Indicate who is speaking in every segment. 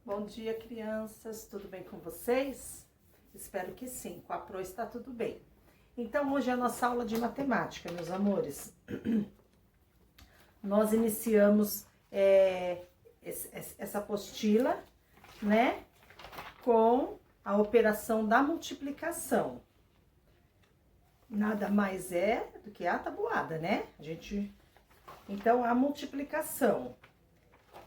Speaker 1: Bom dia, crianças. Tudo bem com vocês? Espero que sim. Com a Pro está tudo bem. Então, hoje é a nossa aula de matemática, meus amores. Nós iniciamos essa apostila, né? Com a operação da multiplicação. Nada mais é do que a tabuada, né? Então, a multiplicação.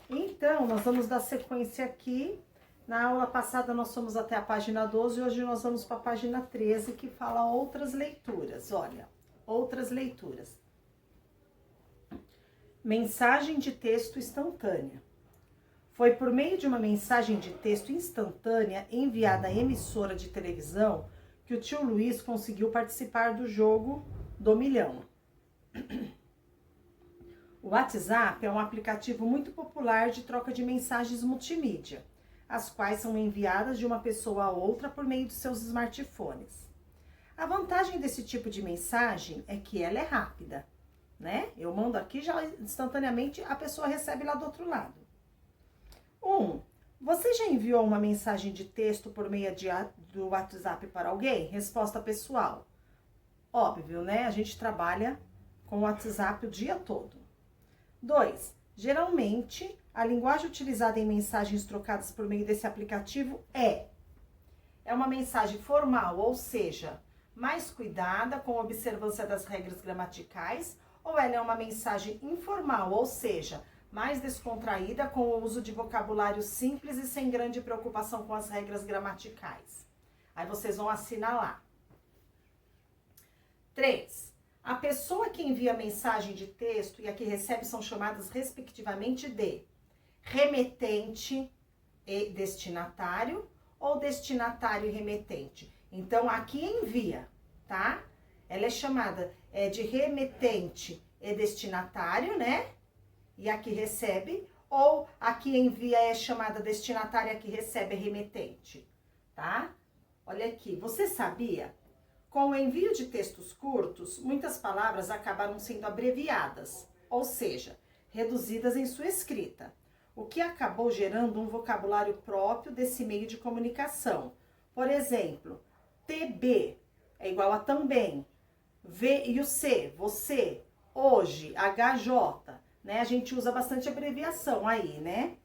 Speaker 1: Então, nós vamos dar sequência aqui. Na aula passada, nós fomos até a página 12 e hoje nós vamos para a página 13, que fala outras leituras. Olha, outras leituras. Mensagem de texto instantânea. Foi por meio de uma mensagem de texto instantânea enviada à emissora de televisão que o tio Luiz conseguiu participar do jogo do milhão. O WhatsApp é um aplicativo muito popular de troca de mensagens multimídia, as quais são enviadas de uma pessoa a outra por meio de seus smartphones. A vantagem desse tipo de mensagem é que ela é rápida, né? Eu mando aqui, já instantaneamente a pessoa recebe lá do outro lado. Você já enviou uma mensagem de texto por meio do WhatsApp para alguém? Resposta pessoal. Óbvio, né? A gente trabalha com o WhatsApp o dia todo. 2. Geralmente, a linguagem utilizada em mensagens trocadas por meio desse aplicativo é uma mensagem formal, ou seja, mais cuidada com a observância das regras gramaticais, ou ela é uma mensagem informal, ou seja, mais descontraída com o uso de vocabulário simples e sem grande preocupação com as regras gramaticais. Aí vocês vão assinalar. 3. A pessoa que envia a mensagem de texto e a que recebe são chamadas respectivamente de remetente e destinatário ou destinatário e remetente. Então, aqui envia, tá? Ela é chamada de remetente e destinatário, né? E a que recebe, ou a que envia é chamada destinatária e a que recebe é remetente, tá? Olha aqui, você sabia? Com o envio de textos curtos, muitas palavras acabaram sendo abreviadas, ou seja, reduzidas em sua escrita, o que acabou gerando um vocabulário próprio desse meio de comunicação. Por exemplo, TB é igual a também, V e o C, você, hoje, HJ, né? A gente usa bastante abreviação aí, né?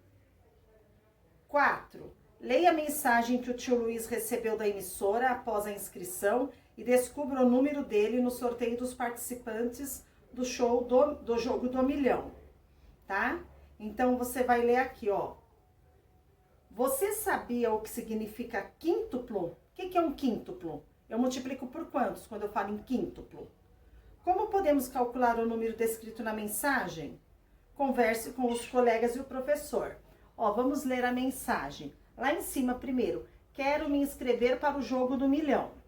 Speaker 1: 4. Leia a mensagem que o tio Luiz recebeu da emissora após a inscrição e descubra o número dele no sorteio dos participantes do show do jogo do milhão, tá? Então, você vai ler aqui, ó. Você sabia o que significa quíntuplo? O que é um quíntuplo? Eu multiplico por quantos quando eu falo em quíntuplo? Como podemos calcular o número descrito na mensagem? Converse com os colegas e o professor. Ó, vamos ler a mensagem. Lá em cima, primeiro, quero me inscrever para o jogo do milhão.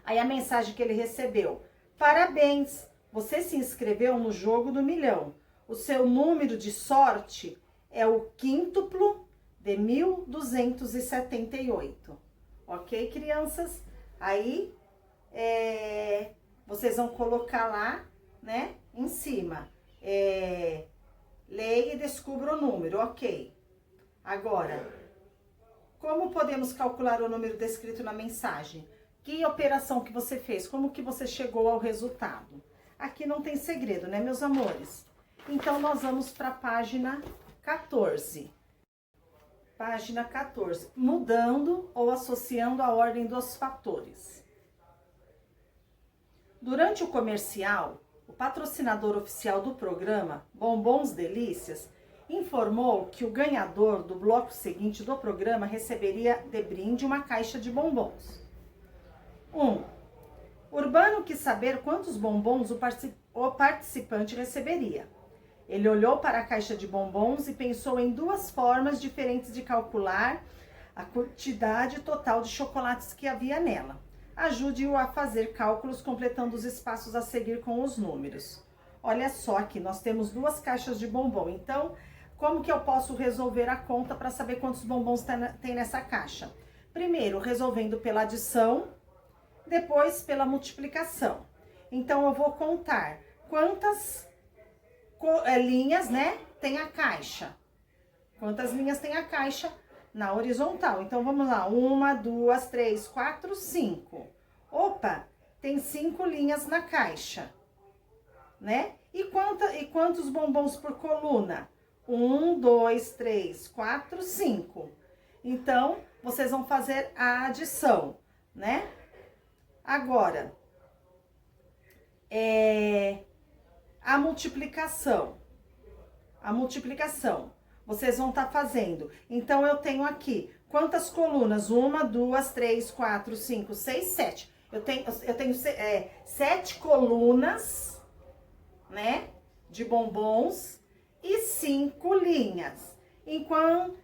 Speaker 1: Aí a mensagem que ele recebeu: parabéns, você se inscreveu no jogo do milhão. O seu número de sorte é o quíntuplo de 1278. Ok, crianças? Aí, vocês vão colocar lá, né, em cima. Leia e descubra o número, ok. Agora, como podemos calcular o número descrito na mensagem? Que operação que você fez? Como que você chegou ao resultado? Aqui não tem segredo, né, meus amores? Então, nós vamos para a página 14. Página 14. Mudando ou associando a ordem dos fatores. Durante o comercial, o patrocinador oficial do programa, Bombons Delícias, informou que o ganhador do bloco seguinte do programa receberia de brinde uma caixa de bombons. 1. Urbano quis saber quantos bombons o participante receberia. Ele olhou para a caixa de bombons e pensou em duas formas diferentes de calcular a quantidade total de chocolates que havia nela. Ajude-o a fazer cálculos completando os espaços a seguir com os números. Olha só aqui, nós temos duas caixas de bombom. Então, como que eu posso resolver a conta para saber quantos bombons tem nessa caixa? Primeiro, resolvendo pela adição, depois pela multiplicação. Então, eu vou contar quantas linhas, né, tem a caixa. Quantas linhas tem a caixa na horizontal? Então, vamos lá. 1, 2, 3, 4, 5. Opa, tem 5 linhas na caixa, né? E quantos bombons por coluna? 1, 2, 3, 4, 5. Então, vocês vão fazer a adição, né? Agora, a multiplicação. A multiplicação, vocês vão estar fazendo. Então, eu tenho aqui, quantas colunas? 1, 2, 3, 4, 5, 6, 7. Eu tenho 7 colunas, né, de bombons e 5 linhas.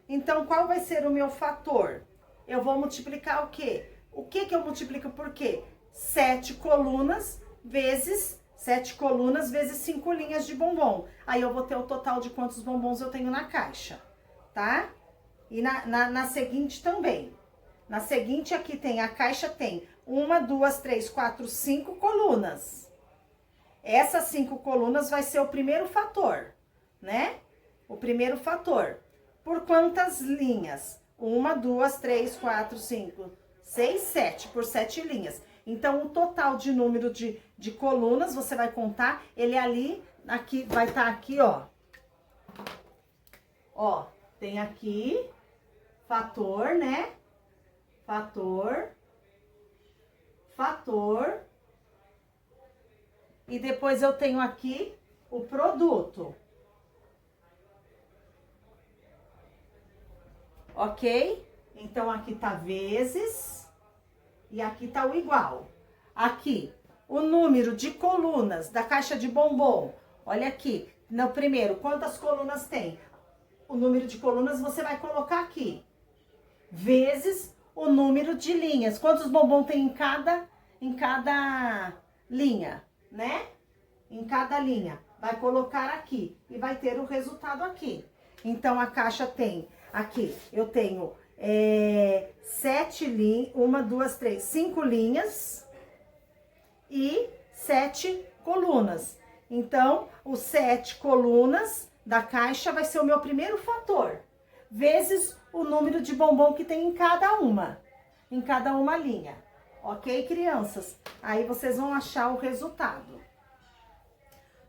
Speaker 1: Então, qual vai ser o meu fator? Eu vou multiplicar o quê? O que eu multiplico por quê? 7 colunas vezes 5 linhas de bombom. Aí eu vou ter o total de quantos bombons eu tenho na caixa, tá? E na seguinte também. Na seguinte aqui a caixa tem 1, 2, 3, 4, 5 colunas. Essas 5 colunas vai ser o primeiro fator, né? O primeiro fator. Por quantas linhas? 1, 2, 3, 4, 5, 6, 7. Por 7 linhas. Então, o total de número de colunas, você vai contar, ele ali, aqui, vai estar aqui, ó. Ó, tem aqui, fator, né? Fator. E depois eu tenho aqui o produto. Ok? Então, aqui tá vezes e aqui tá o igual. Aqui, o número de colunas da caixa de bombom. Olha aqui, no primeiro, quantas colunas tem? O número de colunas você vai colocar aqui. Vezes o número de linhas. Quantos bombom tem em cada linha, né? Em cada linha. Vai colocar aqui e vai ter o resultado aqui. Então, a caixa tem aqui, eu tenho 7 linhas, 1, 2, 3, 5 linhas e 7 colunas. Então, os 7 colunas da caixa vai ser o meu primeiro fator, vezes o número de bombom que tem em cada uma linha. Ok, crianças? Aí vocês vão achar o resultado.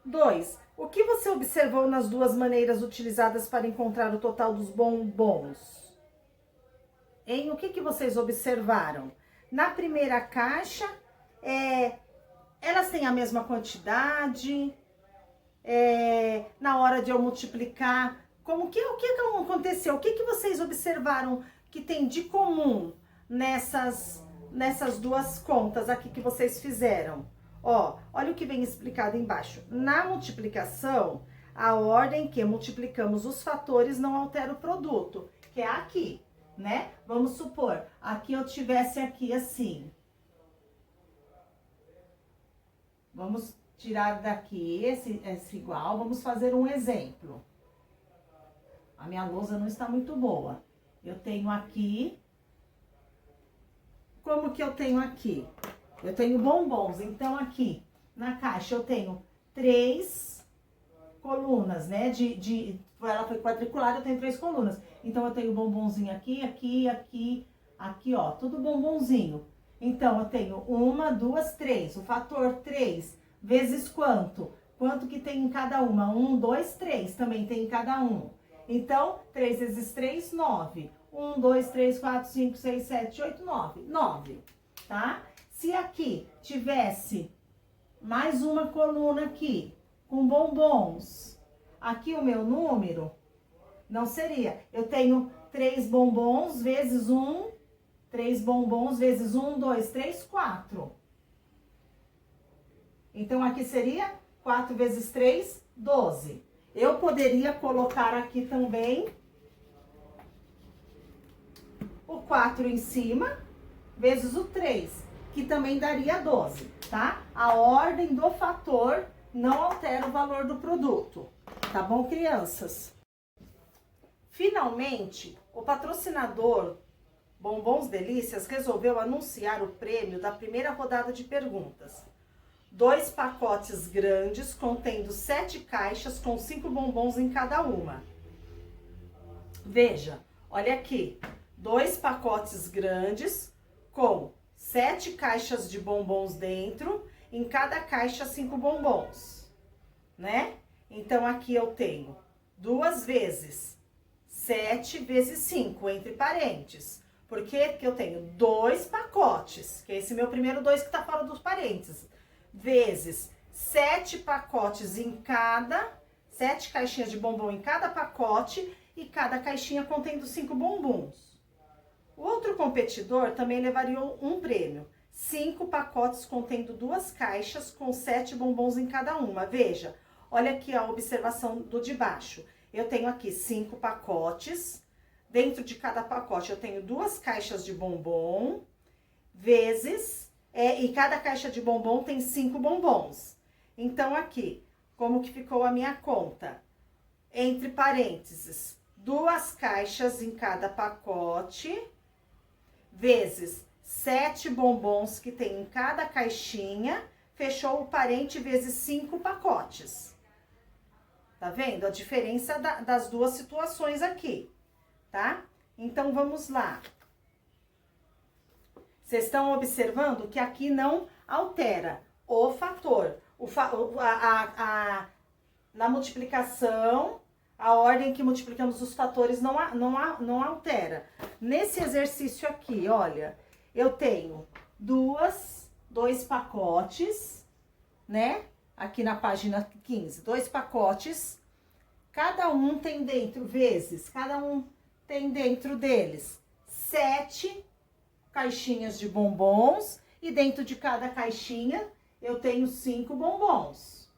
Speaker 1: 2. O que você observou nas duas maneiras utilizadas para encontrar o total dos bombons? O que vocês observaram? Na primeira caixa, elas têm a mesma quantidade. Na hora de eu multiplicar, o que aconteceu? O que vocês observaram que tem de comum nessas duas contas aqui que vocês fizeram? Ó, olha o que vem explicado embaixo. Na multiplicação, a ordem que multiplicamos os fatores não altera o produto, que é aqui, né? Vamos supor, aqui eu tivesse aqui assim. Vamos tirar daqui esse igual, vamos fazer um exemplo. A minha lousa não está muito boa. Eu tenho aqui, como que eu tenho aqui? Eu tenho bombons, então aqui na caixa eu tenho 3 colunas, né? Ela foi quadriculada, eu tenho 3 colunas. Então eu tenho bombonzinho aqui, aqui, ó, tudo bombonzinho. Então eu tenho 1, 2, 3. O fator 3 vezes quanto? Quanto que tem em cada uma? 1, 2, 3 também tem em cada um. Então, 3 vezes 3, 9. 1, 2, 3, 4, 5, 6, 7, 8, 9. 9, tá? Se aqui tivesse mais uma coluna aqui, com bombons, aqui o meu número não seria. Eu tenho 3 bombons vezes 1, 3 bombons vezes 1, 2, 3, 4. Então, aqui seria 4 vezes 3, 12. Eu poderia colocar aqui também o 4 em cima, vezes o 3. Que também daria 12, tá? A ordem do fator não altera o valor do produto, tá bom, crianças? Finalmente, o patrocinador Bombons Delícias resolveu anunciar o prêmio da primeira rodada de perguntas. 2 pacotes grandes contendo 7 caixas com 5 bombons em cada uma. Veja, olha aqui, 2 pacotes grandes com 7 caixas de bombons dentro, em cada caixa 5 bombons, né? Então, aqui eu tenho 2 vezes 7 vezes 5, entre parênteses. Por quê? Porque eu tenho 2 pacotes, que é esse meu primeiro 2 que tá fora dos parênteses, vezes 7 pacotes em cada, 7 caixinhas de bombom em cada pacote, e cada caixinha contendo 5 bombons. O outro competidor também levaria um prêmio. 5 pacotes contendo 2 caixas com 7 bombons em cada uma. Veja, olha aqui a observação do de baixo. Eu tenho aqui 5 pacotes. Dentro de cada pacote eu tenho 2 caixas de bombom, vezes, e cada caixa de bombom tem 5 bombons. Então, aqui, como que ficou a minha conta? Entre parênteses, 2 caixas em cada pacote, vezes 7 bombons que tem em cada caixinha, fechou o parente vezes 5 pacotes. Tá vendo a diferença das duas situações aqui, tá? Então, vamos lá. Vocês estão observando que aqui não altera o fator. Na multiplicação, a ordem que multiplicamos os fatores não altera. Nesse exercício aqui, olha, eu tenho 2 pacotes, né? Aqui na página 15, 2 pacotes, cada um tem dentro, cada um tem dentro deles 7 caixinhas de bombons, e dentro de cada caixinha eu tenho 5 bombons.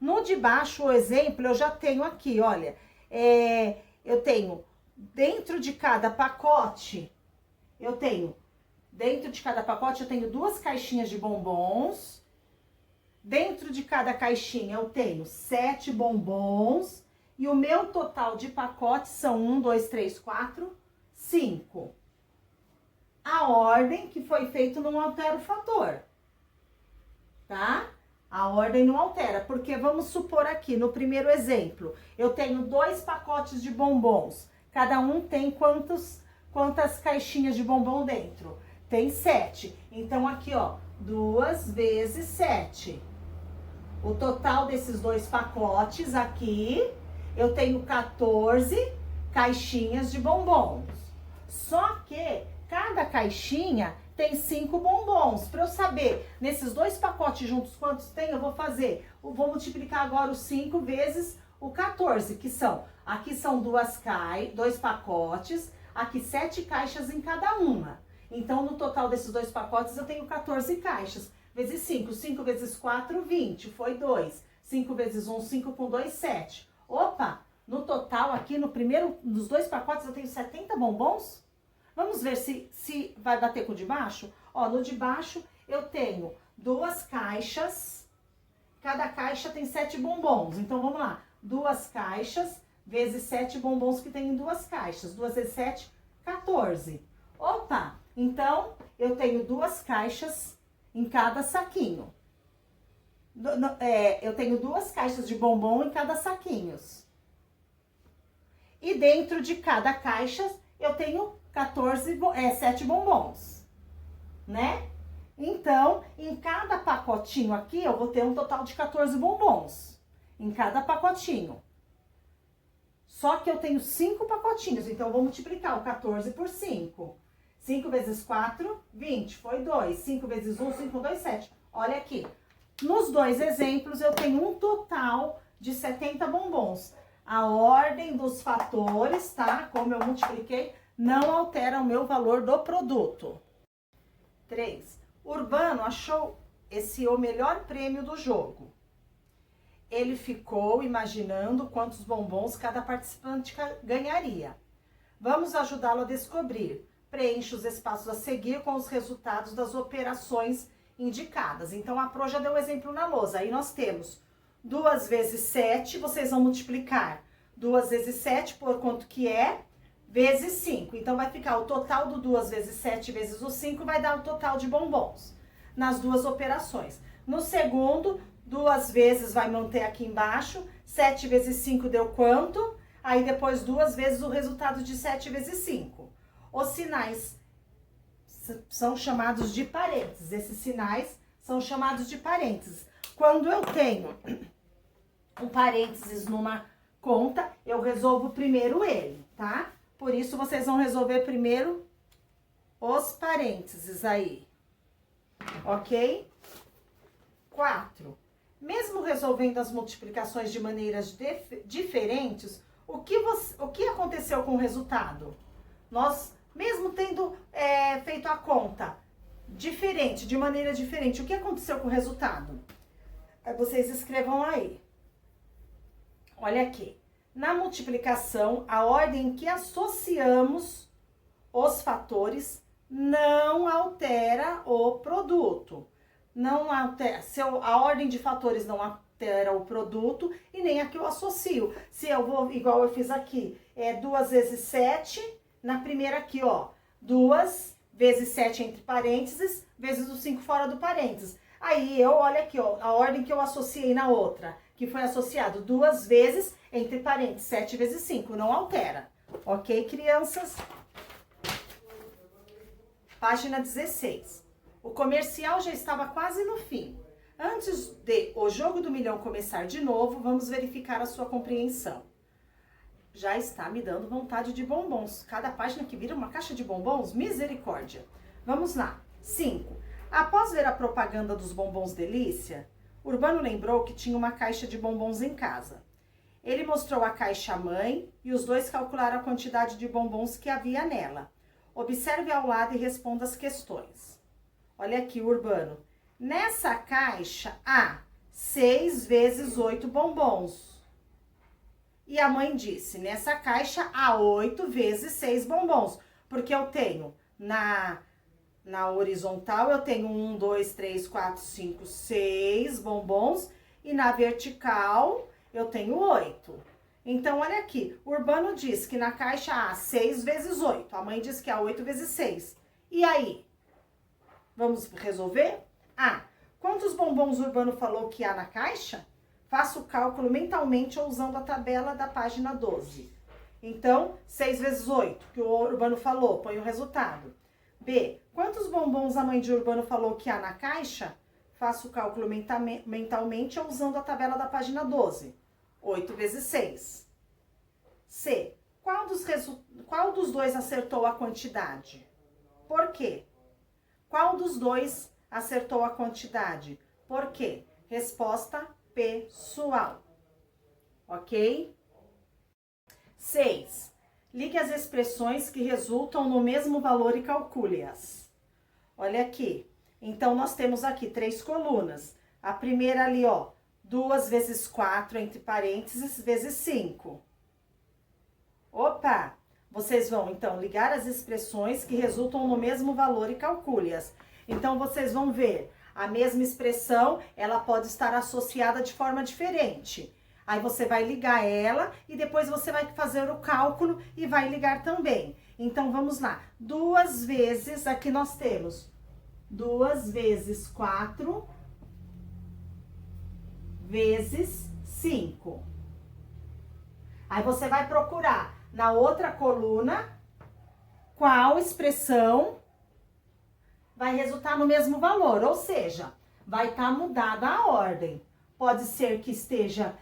Speaker 1: No de baixo, o exemplo, eu já tenho aqui, olha, eu tenho dentro de cada pacote, eu tenho 2 caixinhas de bombons. Dentro de cada caixinha eu tenho 7 bombons, e o meu total de pacotes são 1, 2, 3, 4, 5. A ordem que foi feita não altera o fator, tá? A ordem não altera, porque vamos supor aqui, no primeiro exemplo, eu tenho 2 pacotes de bombons. Cada um tem quantas caixinhas de bombom dentro? Tem 7. Então, aqui, ó, 2 vezes 7. O total desses 2 pacotes aqui, eu tenho 14 caixinhas de bombons. Só que cada caixinha tem 5 bombons. Para eu saber, nesses 2 pacotes juntos, quantos tem, eu vou multiplicar agora os 5 vezes o 14, que são, aqui são 2 pacotes, aqui 7 caixas em cada uma. Então, no total desses 2 pacotes, eu tenho 14 caixas. Vezes 5, 5 vezes 4, 20, foi 2. 5 vezes 1, 5 com 2, 7. Opa, no total aqui, nos 2 pacotes, eu tenho 70 bombons? Vamos ver se vai bater com o de baixo? Ó, no de baixo eu tenho 2 caixas, cada caixa tem 7 bombons. Então, vamos lá, 2 caixas vezes 7 bombons que tem em 2 caixas. 2 vezes 7, 14. Opa, então eu tenho 2 caixas em cada saquinho. Eu tenho 2 caixas de bombom em cada saquinho. E dentro de cada caixa eu tenho 7 bombons, né? Então, em cada pacotinho aqui, eu vou ter um total de 14 bombons. Em cada pacotinho. Só que eu tenho 5 pacotinhos, então eu vou multiplicar o 14 por 5. 5 vezes 4, 20, foi 2. 5 vezes 1, 5 com 2, 7. Olha aqui, nos 2 exemplos eu tenho um total de 70 bombons. A ordem dos fatores, tá? Como eu multipliquei, não altera o meu valor do produto. 3. Urbano achou o melhor prêmio do jogo. Ele ficou imaginando quantos bombons cada participante ganharia. Vamos ajudá-lo a descobrir. Preencha os espaços a seguir com os resultados das operações indicadas. Então, a Pro já deu o exemplo na lousa. Aí nós temos 2 vezes 7, vocês vão multiplicar 2 vezes 7 por quanto que é, vezes 5. Então, vai ficar o total do 2 vezes 7 vezes o 5, vai dar o total de bombons nas duas operações. No segundo, 2 vezes vai manter aqui embaixo, 7 vezes 5 deu quanto? aí depois 2 vezes o resultado de 7 vezes 5. Os sinais são chamados de parênteses. Esses sinais são chamados de parênteses. Quando eu tenho um parênteses numa conta, eu resolvo primeiro ele, tá? Por isso, vocês vão resolver primeiro os parênteses aí, ok? 4. Mesmo resolvendo as multiplicações de maneiras diferentes, o que aconteceu com o resultado? Nós, mesmo tendo feito a conta diferente, de maneira diferente, o que aconteceu com o resultado? Vocês escrevam aí. Olha aqui. Na multiplicação, a ordem em que associamos os fatores não altera o produto. Não altera, a ordem de fatores não altera o produto e nem a que eu associo. Se eu vou, igual eu fiz aqui, 2 vezes 7, na primeira aqui, ó, 2 vezes 7 entre parênteses, vezes o 5 fora do parênteses. Aí eu, olha aqui, ó, a ordem que eu associei na outra, que foi associado 2 vezes entre parênteses, 7 vezes 5, não altera. Ok, crianças? Página 16. O comercial já estava quase no fim. Antes de o jogo do milhão começar de novo, vamos verificar a sua compreensão. Já está me dando vontade de bombons. Cada página que vira uma caixa de bombons, misericórdia. Vamos lá. 5. Após ver a propaganda dos bombons Delícia, Urbano lembrou que tinha uma caixa de bombons em casa. Ele mostrou a caixa à mãe e os dois calcularam a quantidade de bombons que havia nela. Observe ao lado e responda as questões. Olha aqui, Urbano. Nessa caixa há 6 vezes 8 bombons. E a mãe disse, nessa caixa há 8 vezes 6 bombons. Porque eu tenho na horizontal, eu tenho 1, 2, 3, 4, 5, 6 bombons. E na vertical, eu tenho 8. Então, olha aqui. O Urbano diz que na caixa há 6 vezes 8. A mãe diz que há 8 vezes 6. E aí? Vamos resolver? Quantos bombons o Urbano falou que há na caixa? Faça o cálculo mentalmente ou usando a tabela da página 12. Então, 6 vezes 8, que o Urbano falou, põe o resultado. B. Quantos bombons a mãe de Urbano falou que há na caixa? Faça o cálculo mentalmente ou usando a tabela da página 12. 8 vezes 6. C. Qual dos dois acertou a quantidade? Por quê? Qual dos dois acertou a quantidade? Por quê? Resposta pessoal. Ok? 6. Ligue as expressões que resultam no mesmo valor e calcule-as. Olha aqui. Então, nós temos aqui 3 colunas. A primeira ali, ó, 2 vezes 4, entre parênteses, vezes 5. Opa! Vocês vão, então, ligar as expressões que resultam no mesmo valor e calcule-as. Então, vocês vão ver, a mesma expressão, ela pode estar associada de forma diferente. Aí, você vai ligar ela e depois você vai fazer o cálculo e vai ligar também. Então, vamos lá. 2 vezes, aqui nós temos 2 vezes 4 vezes 5. Aí, você vai procurar na outra coluna qual expressão vai resultar no mesmo valor, ou seja, vai estar mudada a ordem. Pode ser que esteja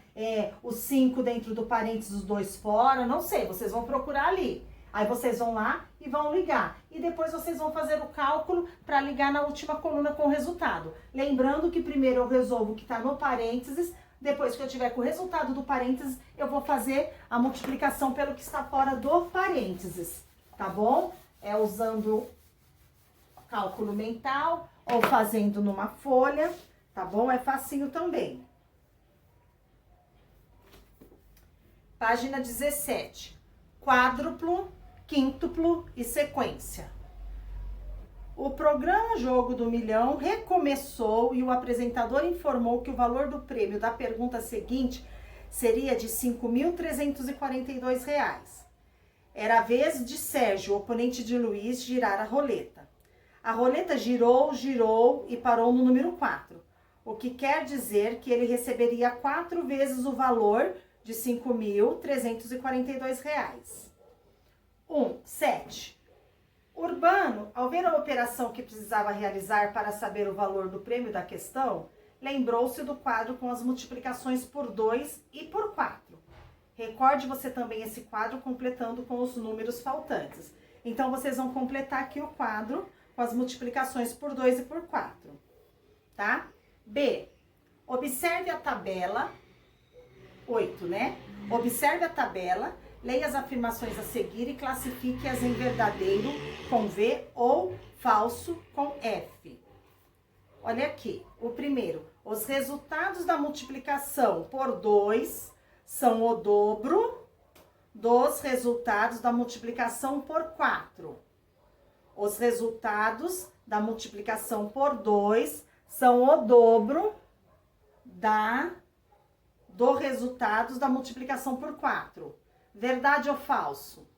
Speaker 1: o 5 dentro do parênteses, os 2 fora, não sei, vocês vão procurar ali. Aí vocês vão lá e vão ligar. E depois vocês vão fazer o cálculo para ligar na última coluna com o resultado. Lembrando que primeiro eu resolvo o que está no parênteses, depois que eu tiver com o resultado do parênteses, eu vou fazer a multiplicação pelo que está fora do parênteses, tá bom? Usando cálculo mental ou fazendo numa folha, tá bom? É facinho também. Página 17. Quádruplo, quíntuplo e sequência. O programa Jogo do Milhão recomeçou e o apresentador informou que o valor do prêmio da pergunta seguinte seria de R$ 5.342. Era a vez de Sérgio, oponente de Luiz, girar a roleta. A roleta girou, girou e parou no número 4, o que quer dizer que ele receberia 4 vezes o valor de R$ 5.342. 7. Urbano, ao ver a operação que precisava realizar para saber o valor do prêmio da questão, lembrou-se do quadro com as multiplicações por 2 e por 4. Recorde você também esse quadro completando com os números faltantes. Então, vocês vão completar aqui o quadro com as multiplicações por 2 e por 4, tá? B. Observe a tabela, 8, né? Observe a tabela, leia as afirmações a seguir e classifique-as em verdadeiro com V ou falso com F. Olha aqui, o primeiro. Os resultados da multiplicação por 2 são o dobro dos resultados da multiplicação por 4. Os resultados da multiplicação por 2 são o dobro dos resultados da multiplicação por 4. Verdade ou falso?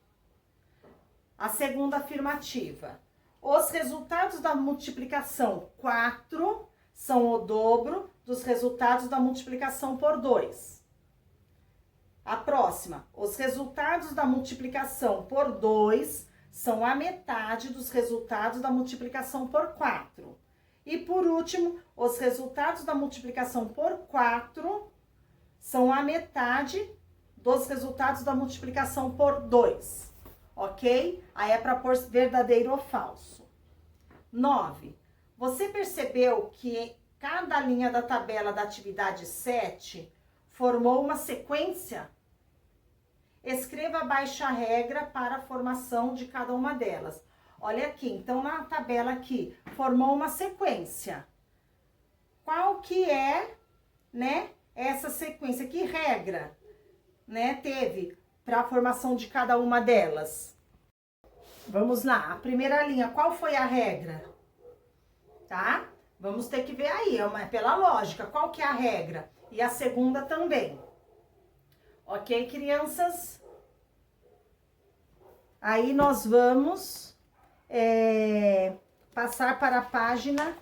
Speaker 1: A segunda afirmativa. Os resultados da multiplicação 4 são o dobro dos resultados da multiplicação por 2. A próxima. Os resultados da multiplicação por 2 são a metade dos resultados da multiplicação por 4. E por último, os resultados da multiplicação por 4 são a metade dos resultados da multiplicação por 2. Ok? Aí é para pôr verdadeiro ou falso. 9. Você percebeu que cada linha da tabela da atividade 7 formou uma sequência? Escreva abaixo a regra para a formação de cada uma delas. Olha aqui, então na tabela aqui, formou uma sequência. Qual que é, né, essa sequência? Que regra, né, teve para a formação de cada uma delas? Vamos lá, a primeira linha, qual foi a regra? Tá? Vamos ter que ver aí, pela lógica, qual que é a regra? E a segunda também. Ok, crianças? Aí nós vamos passar para a página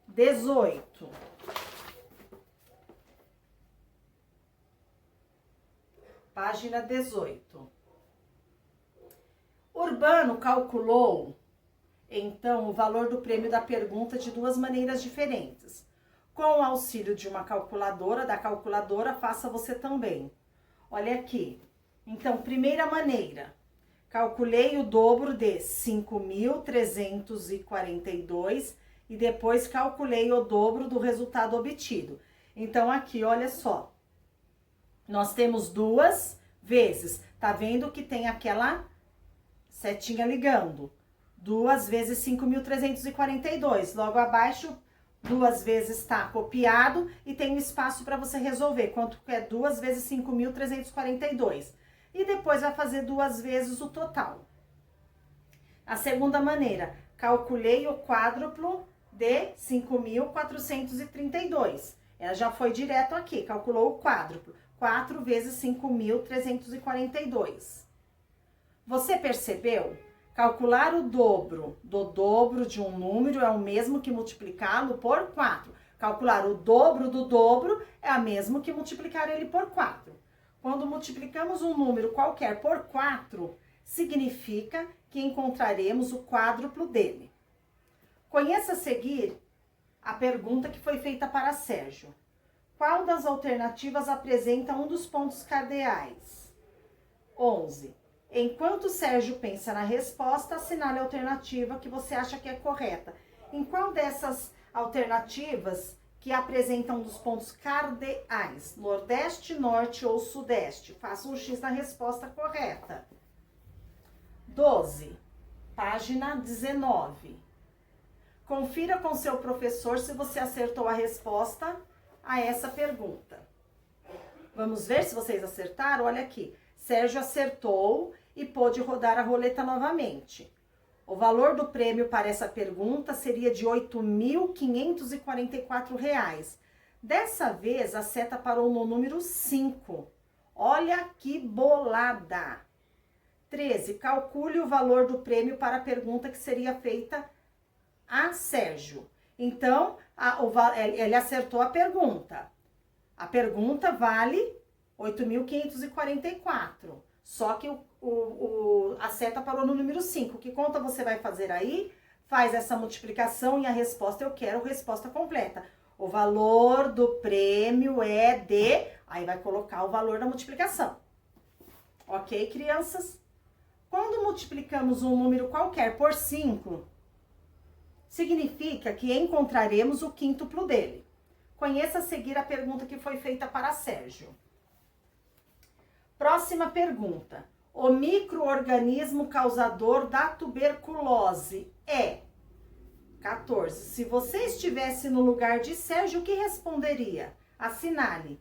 Speaker 1: 18. Página 18. Urbano calculou, então, o valor do prêmio da pergunta de duas maneiras diferentes. Com o auxílio de uma calculadora, faça você também. Olha aqui. Então, primeira maneira. Calculei o dobro de 5.342 e depois calculei o dobro do resultado obtido. Então, aqui, olha só. Nós temos duas vezes. Tá vendo que tem aquela setinha ligando? 2 vezes 5.342. Logo abaixo, 2 vezes está copiado e tem um espaço para você resolver. Quanto é 2 vezes 5.342. E depois vai fazer 2 vezes o total. A segunda maneira, calculei o quádruplo de 5.432. Ela já foi direto aqui, calculou o quádruplo. 4 vezes 5.342. Você percebeu? Calcular o dobro do dobro de um número é o mesmo que multiplicá-lo por 4. Calcular o dobro do dobro é o mesmo que multiplicar ele por 4. Quando multiplicamos um número qualquer por 4, significa que encontraremos o quádruplo dele. Conheça a seguir a pergunta que foi feita para Sérgio. Qual das alternativas apresenta um dos pontos cardeais? 11. Enquanto Sérgio pensa na resposta, assinale a alternativa que você acha que é correta. Em qual dessas alternativas que apresentam um dos pontos cardeais? Nordeste, Norte ou Sudeste? Faça um X na resposta correta. 12. Página 19. Confira com seu professor se você acertou a resposta a essa pergunta. Vamos ver se vocês acertaram? Olha aqui. Sérgio acertou e pôde rodar a roleta novamente. O valor do prêmio para essa pergunta seria de R$ 8.544. Dessa vez, a seta parou no número 5. Olha que bolada! 13. Calcule o valor do prêmio para a pergunta que seria feita a Sérgio. Então, ele acertou a pergunta. A pergunta vale 8.544. Só que a seta parou no número 5. Que conta você vai fazer aí? Faz essa multiplicação e a resposta eu quero resposta completa. O valor do prêmio é de... Aí vai colocar o valor da multiplicação. Ok, crianças? Quando multiplicamos um número qualquer por 5, significa que encontraremos o quíntuplo dele. Conheça a seguir a pergunta que foi feita para Sérgio. Próxima pergunta. O micro-organismo causador da tuberculose é 14. Se você estivesse no lugar de Sérgio, o que responderia? Assinale.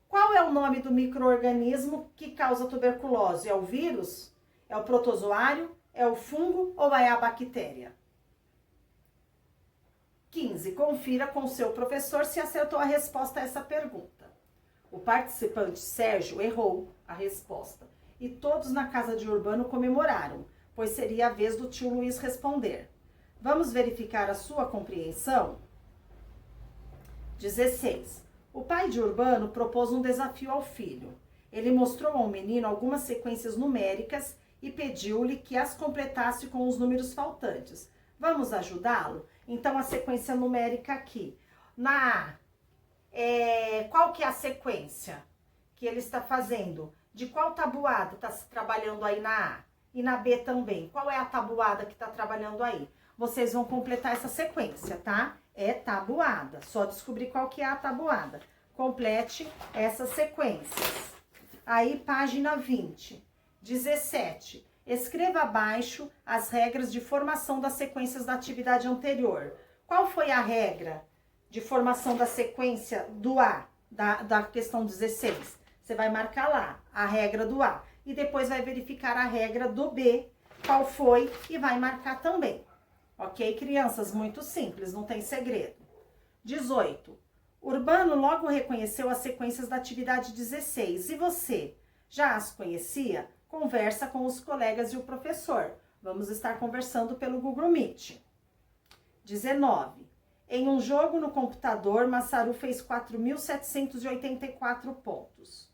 Speaker 1: Qual é o nome do micro-organismo que causa tuberculose? É o vírus? É o protozoário? É o fungo ou é a bactéria? 15. Confira com seu professor se acertou a resposta a essa pergunta. O participante Sérgio errou a resposta e todos na casa de Urbano comemoraram, pois seria a vez do tio Luiz responder. Vamos verificar a sua compreensão? 16. O pai de Urbano propôs um desafio ao filho. Ele mostrou ao menino algumas sequências numéricas e pediu-lhe que as completasse com os números faltantes. Vamos ajudá-lo? Então, a sequência numérica aqui. Na A, qual que é a sequência que ele está fazendo? De qual tabuada está se trabalhando aí na A? E na B também. Qual é a tabuada que está trabalhando aí? Vocês vão completar essa sequência, tá? É tabuada. Só descobrir qual que é a tabuada. Complete essas sequências. Aí, página 20. 17. Escreva abaixo as regras de formação das sequências da atividade anterior. Qual foi a regra de formação da sequência do A, da questão 16? Você vai marcar lá a regra do A. E depois vai verificar a regra do B, qual foi, e vai marcar também. Ok, crianças? Muito simples, não tem segredo. 18. Urbano logo reconheceu as sequências da atividade 16. E você? Já as conhecia? Conversa com os colegas e o professor. Vamos estar conversando pelo Google Meet. 19. Em um jogo no computador, Massaru fez 4.784 pontos.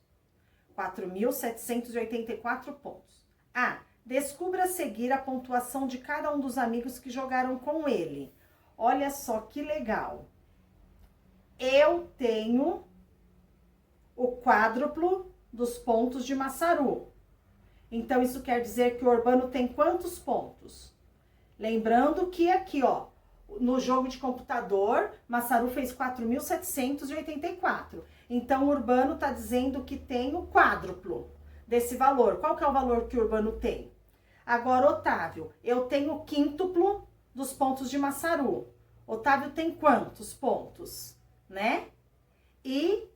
Speaker 1: 4.784 pontos. A. Descubra a seguir a pontuação de cada um dos amigos que jogaram com ele. Olha só que legal. Eu tenho o quádruplo dos pontos de Massaru. Então, isso quer dizer que o Urbano tem quantos pontos? Lembrando que aqui, ó, no jogo de computador, Massaru fez 4.784. Então, o Urbano está dizendo que tem o quádruplo desse valor. Qual que é o valor que o Urbano tem? Agora, Otávio, eu tenho o quíntuplo dos pontos de Massaru. Otávio tem quantos pontos, né? E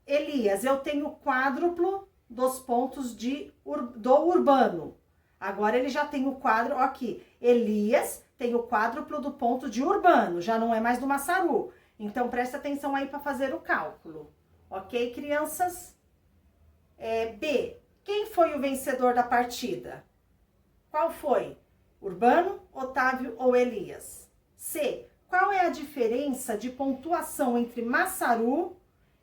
Speaker 1: Elias, eu tenho o quádruplo dos pontos do Urbano. Agora ele já tem o quadro, ó aqui. Elias tem o quádruplo do ponto de Urbano, já não é mais do Massaru. Então, presta atenção aí para fazer o cálculo. Ok, crianças? B. Quem foi o vencedor da partida? Qual foi? Urbano, Otávio ou Elias? C. Qual é a diferença de pontuação entre Massaru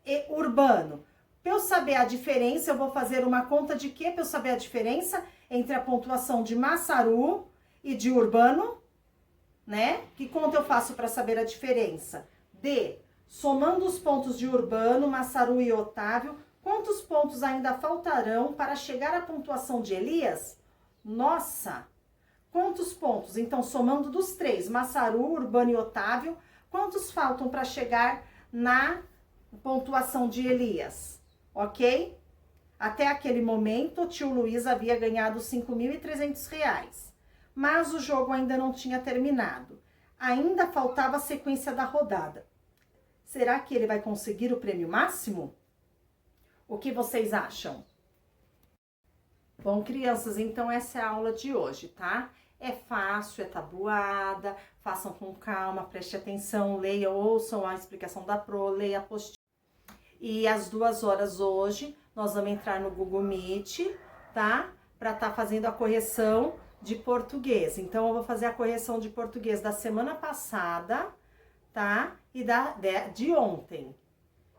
Speaker 1: e Urbano? Para eu saber a diferença, eu vou fazer uma conta de quê? Para eu saber a diferença entre a pontuação de Massaru e de Urbano, né? Que conta eu faço para saber a diferença? D. Somando os pontos de Urbano, Massaru e Otávio, quantos pontos ainda faltarão para chegar à pontuação de Elias? Nossa! Quantos pontos? Então, somando dos três, Massaru, Urbano e Otávio, quantos faltam para chegar na pontuação de Elias? Ok? Até aquele momento, o tio Luiz havia ganhado R$ 5.300. Mas o jogo ainda não tinha terminado. Ainda faltava a sequência da rodada. Será que ele vai conseguir o prêmio máximo? O que vocês acham? Bom, crianças, então essa é a aula de hoje, tá? É fácil, é tabuada, façam com calma, preste atenção, leiam, ouçam a explicação da Pro, leia a apostila. E às 2 horas hoje, nós vamos entrar no Google Meet, tá? Para estar fazendo a correção de português. Então, eu vou fazer a correção de português da semana passada, tá? E de ontem.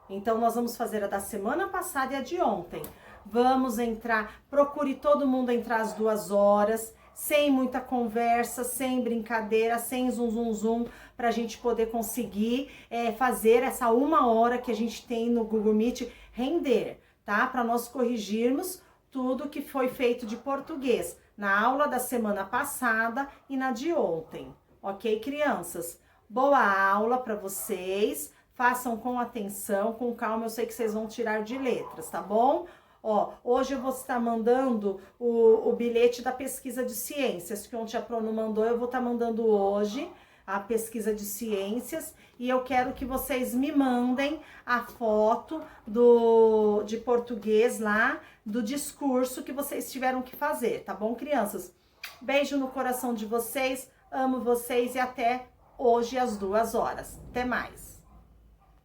Speaker 1: Então, nós vamos fazer a da semana passada e a de ontem. Vamos entrar, procure todo mundo entrar às 2 horas, sem muita conversa, sem brincadeira, sem zum, zum, zum, para a gente poder conseguir fazer essa 1 hora que a gente tem no Google Meet render, tá? Para nós corrigirmos tudo que foi feito de português na aula da semana passada e na de ontem. Ok, crianças? Boa aula para vocês. Façam com atenção, com calma. Eu sei que vocês vão tirar de letras, tá bom? Ó, hoje eu vou estar mandando o bilhete da pesquisa de ciências, que ontem a Prono mandou, eu vou estar mandando hoje a pesquisa de ciências, e eu quero que vocês me mandem a foto de português lá, do discurso que vocês tiveram que fazer, tá bom, crianças? Beijo no coração de vocês, amo vocês e até hoje às 2 horas. Até mais!